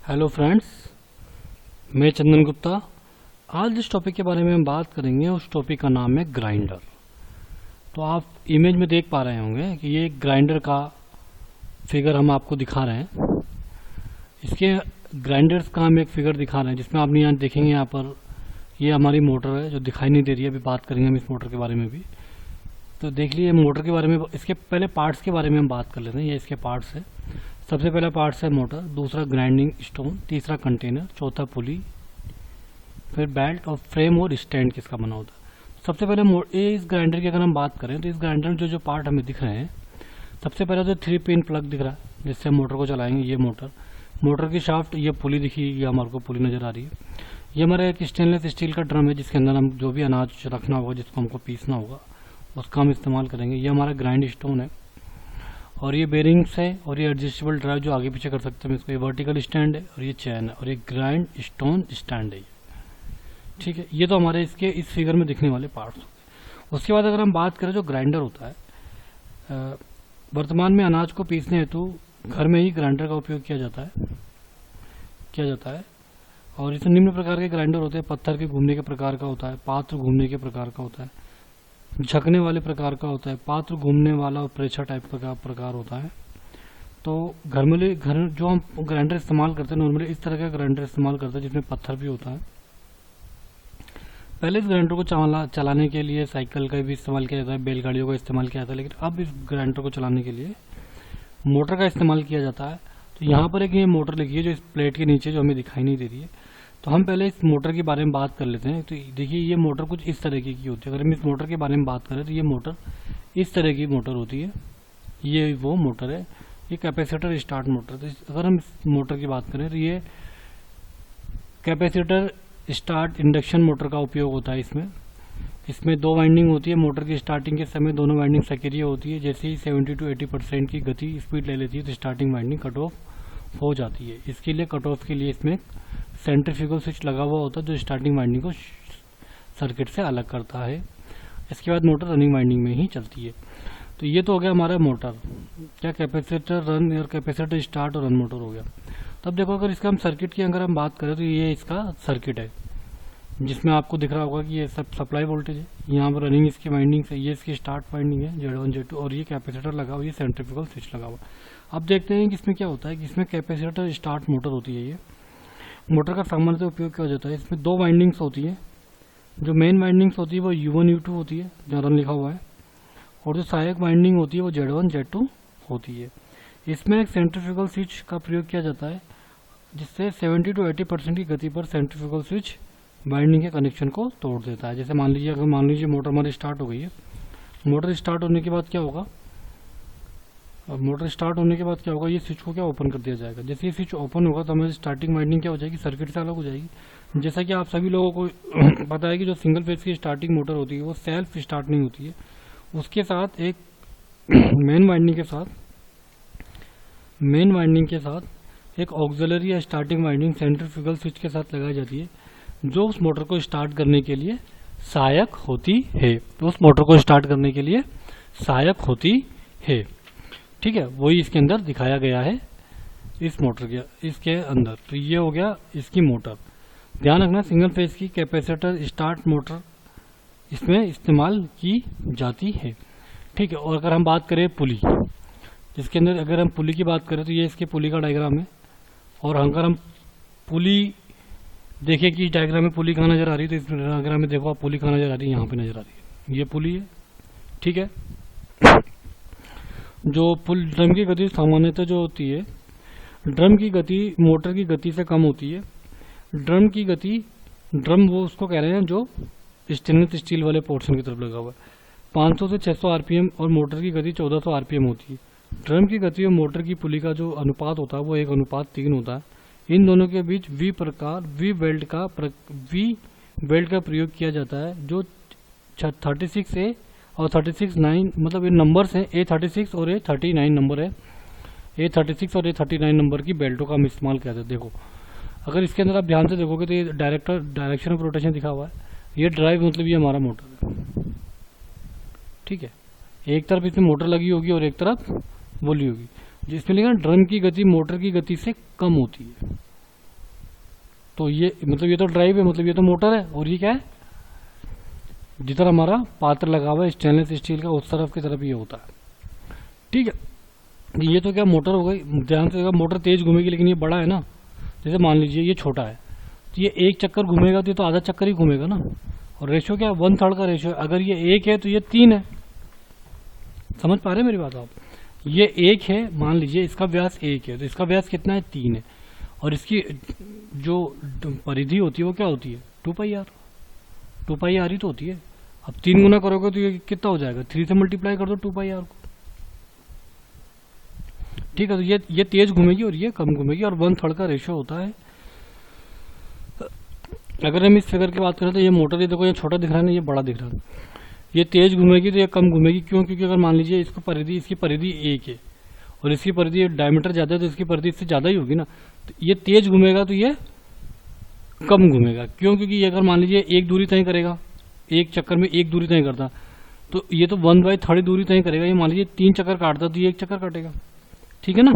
Hello friends, मैं चंदन गुप्ता। आज जिस टॉपिक के बारे में हम बात करेंगे उस टॉपिक का नाम है ग्राइंडर। तो आप इमेज में देख पा रहे होंगे कि ये ग्राइंडर का फिगर हम आपको दिखा रहे हैं। इसके ग्राइंडर्स का हम एक फिगर दिखा रहे हैं जिसमें आप यहाँ देखेंगे, यहाँ पर ये हमारी मोटर है जो दिखाई नहीं दे रही है। अभी बात करेंगे हम इस मोटर के बारे में भी। तो देख लीजिए मोटर के बारे में। इसके पहले पार्ट्स के बारे में हम बात कर लेते हैं। ये इसके पार्ट्स है। सबसे पहला पार्ट्स है मोटर, दूसरा ग्राइंडिंग स्टोन, तीसरा कंटेनर, चौथा पुली, फिर बेल्ट और फ्रेम और स्टैंड किसका बना होता है। सबसे पहले इस ग्राइंडर की अगर हम बात करें तो इस ग्राइंडर में जो पार्ट हमें दिख रहे हैं, सबसे पहले तो 3 पिन प्लग दिख रहा है जिससे हम मोटर को चलाएंगे। ये मोटर की शाफ्ट, ये पुली दिखी, ये हमारे को पुली नजर आ रही है। ये हमारा एक स्टेनलेस स्टील का ड्रम है जिसके अंदर हम जो भी अनाज रखना होगा, जिसको हमको पीसना होगा, उसका हम इस्तेमाल करेंगे। ये हमारा ग्राइंड स्टोन है और ये बेरिंग्स है और ये एडजस्टेबल ड्राइव जो आगे पीछे कर सकते हैं इसको। ये वर्टिकल स्टैंड है और ये चैन है और ये ग्राइंड स्टोन स्टैंड है। ठीक है, ये तो हमारे इसके इस फिगर में दिखने वाले पार्ट्स होते हैं। उसके बाद अगर हम बात करें जो ग्राइंडर होता है, वर्तमान में अनाज को पीसने हेतु घर में ही ग्राइंडर का उपयोग किया जाता है और इसमें निम्न प्रकार के ग्राइंडर होते हैं। पत्थर के घूमने के प्रकार का होता है, पात्र घूमने के प्रकार का होता है, झकने वाले प्रकार का होता है, पात्र घूमने वाला और प्रेशर टाइप का प्रकार होता है। तो घर जो हम ग्राइंडर इस्तेमाल करते हैं नॉर्मली इस तरह का ग्राइंडर इस्तेमाल करते हैं जिसमें पत्थर भी होता है। पहले इस ग्राइंडर को चलाने के लिए साइकिल का भी इस्तेमाल किया जाता है, बैलगाड़ियों का इस्तेमाल किया जाता है, लेकिन अब इस ग्राइंडर को चलाने के लिए मोटर का इस्तेमाल किया जाता है। तो यहाँ पर एक ये मोटर लिखी है जो इस प्लेट के नीचे जो हमें दिखाई नहीं दे रही है। तो हम पहले इस मोटर के बारे में बात कर लेते हैं। तो देखिए ये मोटर कुछ इस तरह की होती है। अगर हम इस मोटर के बारे में बात करें तो ये मोटर इस तरह की मोटर होती है। ये वो मोटर है, ये कैपेसिटर स्टार्ट मोटर। तो अगर हम इस मोटर की बात करें तो ये कैपेसिटर स्टार्ट इंडक्शन मोटर का उपयोग होता है। इसमें 2 वाइंडिंग होती है। मोटर की स्टार्टिंग के समय दोनों वाइंडिंग सक्रिय होती है। जैसे ही 70 to 80% की गति स्पीड ले लेती है तो स्टार्टिंग वाइंडिंग कट ऑफ हो जाती है। इसके लिए कट ऑफ के लिए इसमें सेंट्रीफ्यूगल स्विच लगा हुआ होता है जो स्टार्टिंग वाइंडिंग को सर्किट से अलग करता है। इसके बाद मोटर रनिंग वाइंडिंग में ही चलती है। तो ये तो हो गया हमारा मोटर, क्या कैपेसिटर रन और कैपेसिटर स्टार्ट और रन मोटर हो गया। तब देखो अगर इसका हम सर्किट की अगर हम बात करें तो ये इसका सर्किट है जिसमें आपको दिख रहा होगा कि ये सब सप्लाई वोल्टेज है। यहाँ पर रनिंग इसकी वाइंडिंग है, ये इसकी स्टार्ट वाइंडिंग है Z1 Z2 और ये कैपेसिटर लगा हुआ, ये सेंट्रीफ्यूगल स्विच लगा हुआ। अब देखते हैं कि इसमें क्या होता है कि इसमें कैपेसिटर स्टार्ट मोटर होती है। ये मोटर का सामान्यतः उपयोग किया जाता है। इसमें 2 वाइंडिंग्स होती है। जो मेन वाइंडिंग्स होती है वो U1 U2 होती है, जहाँ रन लिखा हुआ है, और जो सहायक वाइंडिंग होती है वो Z1 Z2 होती है। इसमें एक सेंट्रीफ्यूगल स्विच का प्रयोग किया जाता है जिससे 70 to 80% की गति पर सेंट्रीफ्यूगल स्विच वाइंडिंग के कनेक्शन को तोड़ देता है। जैसे मान लीजिए मोटर हमारी स्टार्ट हो गई है। मोटर स्टार्ट होने के बाद क्या होगा, ये स्विच को क्या ओपन कर दिया जाएगा। जैसे ये स्विच ओपन होगा तो हमारी स्टार्टिंग वाइंडिंग क्या हो जाएगी, सर्किट से अलग हो जाएगी। जैसा कि आप सभी लोगों को पता है कि जो सिंगल फेज की स्टार्टिंग मोटर होती है वो सेल्फ स्टार्ट नहीं होती है। उसके साथ एक मेन वाइंडिंग के साथ एक ऑक्सिलरी या स्टार्टिंग वाइंडिंग सेंट्रीफ्यूगल स्विच के साथ लगाई जाती है जो उस मोटर को स्टार्ट करने के लिए सहायक होती है। ठीक है, वही इसके अंदर दिखाया गया है इस मोटर के इसके अंदर। तो ये हो गया इसकी मोटर। ध्यान रखना सिंगल फेज की कैपेसिटर स्टार्ट मोटर इसमें इस्तेमाल की जाती है। ठीक है, और अगर हम बात करें पुली, जिसके अंदर अगर हम पुली की बात करें तो ये इसके पुली का डायग्राम है। और अगर हम पुली देखें कि डायग्राम में पुली कहाँ नजर आ रही है, तो इस डायग्राम में देखो आप पुली कहाँ नजर आ रही है, यहाँ पे नजर आ रही है, ये पुली है। ठीक है, जो ड्रम की गति सामान्यतः जो होती है, ड्रम की गति मोटर की गति से कम होती है। ड्रम वो उसको कह रहे हैं जो स्टेनलेस स्टील वाले पोर्शन की तरफ लगा हुआ है। 500 से 600 आरपीएम और मोटर की गति 1400 आरपीएम होती है। ड्रम की गति और मोटर की पुली का जो अनुपात होता है वो 1:3 होता है। इन दोनों के बीच वी बेल्ट का प्रयोग किया जाता है जो 36A और 36-9 मतलब ये नंबर्स हैं। A36 और A39 नंबर है। A36 और A39 नंबर की बेल्टों का हम इस्तेमाल करते हैं। देखो अगर इसके अंदर आप ध्यान से देखोगे तो ये डायरेक्शन ऑफ रोटेशन दिखा हुआ है। ये ड्राइव मतलब ये हमारा मोटर है। ठीक है, एक तरफ इसमें मोटर लगी होगी और एक तरफ बोली होगी। जिसमें लिखा ड्रम की गति मोटर की गति से कम होती है। तो ये मतलब ये तो ड्राइव है, मतलब ये तो मोटर है, और ये क्या है, जिधर हमारा पात्र लगा हुआ है स्टेनलेस स्टील का उस तरफ की तरफ ये होता है। ठीक है, ये तो क्या मोटर हो गई। ध्यान से देखा, मोटर तेज घूमेगी, लेकिन ये बड़ा है ना, जैसे मान लीजिए ये छोटा है, तो ये एक चक्कर घूमेगा तो ये तो आधा चक्कर ही घूमेगा ना। और रेशो क्या है, 1/3 का रेशो है। अगर ये 1 है तो ये 3 है। समझ पा रहे हैं मेरी बात आप? ये 1 है, मान लीजिए इसका व्यास 1 है, तो इसका व्यास कितना है, 3 है। और इसकी जो परिधि होती है वो क्या होती है, 2πr। 2πr ही तो होती है। अब 3 गुना करोगे तो ये कितना हो जाएगा, 3 से मल्टीप्लाई कर दो 2πr को। ठीक है, तो ये तेज घूमेगी और ये कम घूमेगी, और 1/3 का रेशो होता है। अगर हम इस फिगर की बात करें तो ये मोटर, ये देखो ये छोटा दिख रहा है ना, ये बड़ा दिख रहा है। ये तेज घूमेगी तो ये कम घूमेगी, क्यों? क्योंकि अगर मान लीजिए इसकी परिधि 1 है और इसकी परिधि डायमीटर ज्यादा है, तो इसकी परिधि इससे ज्यादा ही होगी ना। तो ये तेज घूमेगा तो ये कम घूमेगा, क्यों? क्योंकि ये अगर मान लीजिए एक दूरी तय करेगा, एक चक्कर में एक दूरी तय करता, तो ये तो 1/3 दूरी तय करेगा। ये मान लीजिए 3 चक्कर काटता तो ये 1 चक्कर काटेगा। ठीक है ना।